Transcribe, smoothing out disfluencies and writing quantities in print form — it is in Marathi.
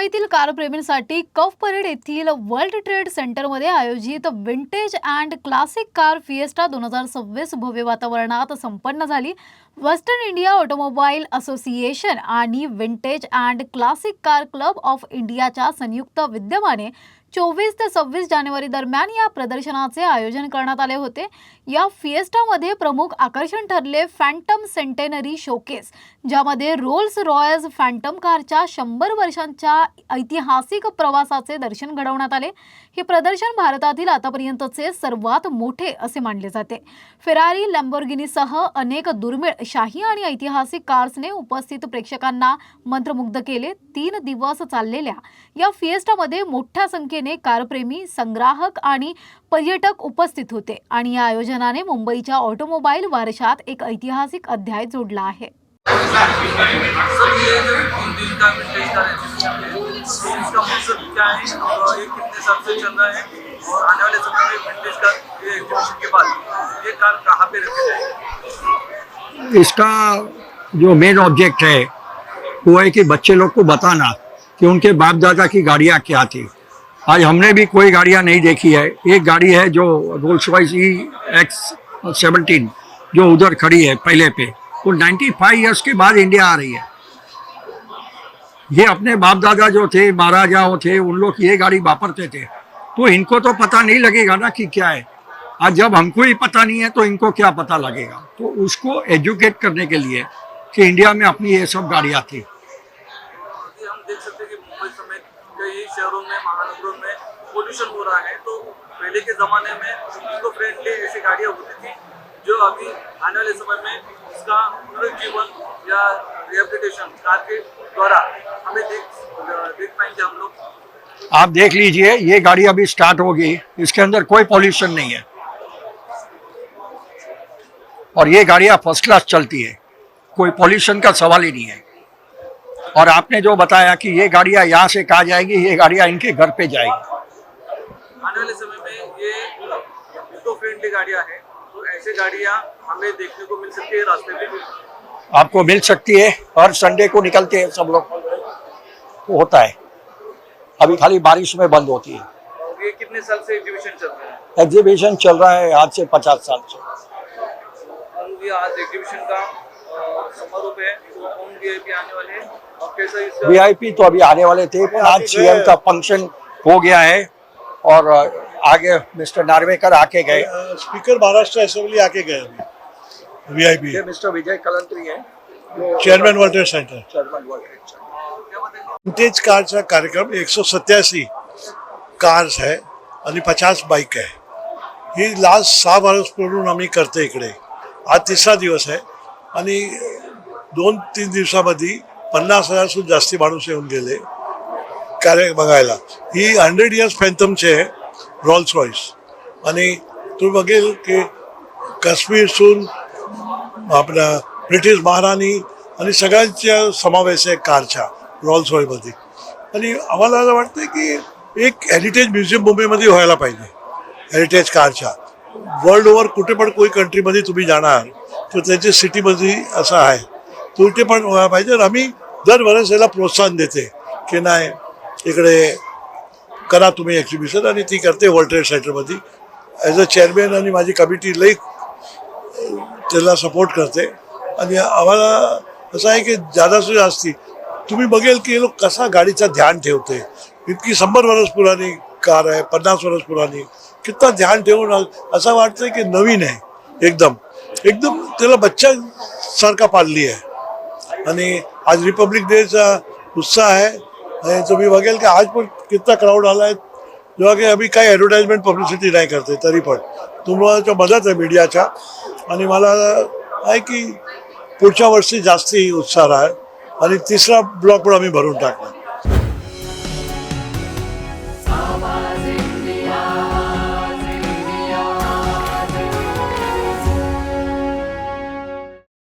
मुंबईतील कारप्रेमींसाठी कफ परेड येथील वर्ल्ड ट्रेड सेंटरमध्ये आयोजित vintage and classic car fiesta 2026 भव्य वातावरणात संपन्न झाली। वेस्टर्न इंडिया ऑटोमोबाईल असोसिएशन आणि vintage and classic car club of इंडियाच्या संयुक्त विद्यमाने 24 ते 26 जानेवारी दरम्यान या प्रदर्शनाचे आयोजन करण्यात आले होते। या फिएस्टामध्ये प्रमुख आकर्षण ठरले फॅन्टम सेंटेनरी शोकेस, ज्यामध्ये रोल्स रॉयस फॅन्टम कारच्या 100 वर्षांच्या ऐतिहासिक प्रवासाचे दर्शन घडवण्यात आले। हे प्रदर्शन भारतातील आतापर्यंतचे सर्वात मोठे असे मानले जाते। फेरारी, लॅम्बोर्गिनीसह अनेक दुर्मिळ शाही आणि ऐतिहासिक कार्सने उपस्थित प्रेक्षकांना मंत्रमुग्ध केले। 3 दिवस चाललेल्या या फिएस्टामध्ये मोठ्या संख्येने कारप्रेमी, संग्राहक आणि पर्यटक उपस्थित होते आणि या आयोजनाने मुंबईच्या ऑटोमोबाईल वारशात एक ऐतिहासिक अध्याय जोडला आहे। इसका जो मेन ऑब्जेक्ट है वो है कि बच्चे लोग को बताना कि उनके बाप दादा की गाड़ियाँ क्या थी। आज हमने भी कोई गाड़ियाँ नहीं देखी है। एक गाड़ी है जो रोल्स रॉयस EX17 जो उधर खड़ी है पहले पे, वो 95 इयर्स के बाद इंडिया आ रही है। ये अपने बाप दादा जो थे, महाराजाओं थे, उन लोग ये गाड़ी वापरते थे, तो इनको तो पता नहीं लगेगा ना कि क्या है। आज जब हमको ही पता नहीं है तो इनको क्या पता लगेगा। तो उसको एजुकेट करने के लिए कि इंडिया में अपनी ये सब गाड़ियाँ थी। हम देख सकते हैं कि मुंबई समेत कई शहरों में, महानगरों में पोल्यूशन हो रहा है, तो पहले के ज़माने में इको फ्रेंडली ऐसी गाड़ियाँ होती थी जो अभी आने वाले समय में इसका पुनरुज्जीवन या रिहेबिलिटेशन कार के द्वारा हमें देख पाएंगे हम लोग। आप देख लीजिए, ये गाड़ी अभी स्टार्ट होगी, इसके अंदर कोई पॉल्यूशन नहीं है और ये गाड़ियाँ फर्स्ट क्लास चलती है, कोई पॉल्यूशन का सवाल ही नहीं है। और आपने जो बताया कि ये गाड़ियाँ यहाँ से कहाँ जाएगी, ये गाड़ियाँ इनके घर पे जाएगी। आने वाले समय में ये इको फ्रेंडली गाड़ियाँ हैं, तो ऐसी गाड़ियाँ हमें देखने को मिल सकती है रास्ते में भी। आपको मिल सकती है, हर संडे को निकलते हैं सब लोग, तो होता है। अभी खाली बारिश में बंद होती है। ये कितने साल से एग्जीबिशन चल रहा है? एग्जीबिशन चल रहा है आज से 50 साल से। ये आज एग्जीबिशन का समारोह है, तो कौन वीआईपी आने वाले हैं और कैसा इसका? वीआईपी तो अभी आने वाले थे, पर आज सीएम का फंक्शन हो गया है और आगे मिस्टर नार्वेकर आके गए, स्पीकर महाराष्ट्र असेंबली आके गए वीआईपी। ये मिस्टर विजय कलंत्री है, chairman world trade centre. Chairman world trade centre. Vintage कारचा कार्यक्रम 187 कार्स आहे आणि 50 बाईक आहे। ही लास्ट 6 वर्षांपासून आम्ही करते इकडे। आज 3रा दिवस आहे आणि 2-3 दिवसामध्ये 50,000 जास्ती माणूस येऊन गेले कार्य बघायला। ही 100 इयर्स फॅन्टमचे आहे रोल्स रॉयस आणि तू बघेल की काश्मीरसून आपला ब्रिटिश महाराणी आणि सगळ्यांच्या समावेश आहे कारच्या रोल्स रॉयसमध्ये। आणि आम्हाला असं वाटतं की एक हेरिटेज म्युझियम मुंबईमध्ये व्हायला पाहिजे हेरिटेज कारच्या। वर्ल्ड ओव्हर कुठे पण कोई कंट्रीमध्ये तुम्ही जाणार तर त्याच्या सिटीमध्ये असं आहे, कुठे पण व्हायला पाहिजे। आणि आम्ही दरवर्षी याला प्रोत्साहन देते की नाही इकडे करा तुम्ही एक्झिबिशन, आणि ती करते वर्ल्ड ट्रेड सेंटरमध्ये ॲज अ चेअरमॅन, आणि माझी कमिटी लई त्याला सपोर्ट करते। आणि आम्हाला असं आहे की जास्त जास्ती तुम्ही बघेल की हे लोक कसा गाडीचा ध्यान ठेवते। इतकी 100 वर्ष पुराणी कार आहे, 50 वर्ष पुराणी, कितना ध्यान ठेवून असं वाटतं की नवीन आहे एकदम एकदम त्याला बच्चासारखा पाळली आहे। आणि आज रिपब्लिक डेचा उत्साह आहे आणि तुम्ही बघेल की आज पण कितना क्राऊड आला आहे, जेव्हा की आम्ही काही ॲडव्हर्टाइजमेंट पब्लिसिटी नाही करते तरी पण तुम्हाला मदत आहे मीडियाच्या। आणि मला आहे की पुढच्या वर्षी जास्ती उत्साह आहे आणि 3रा ब्लॉक पण आम्ही भरून टाकला।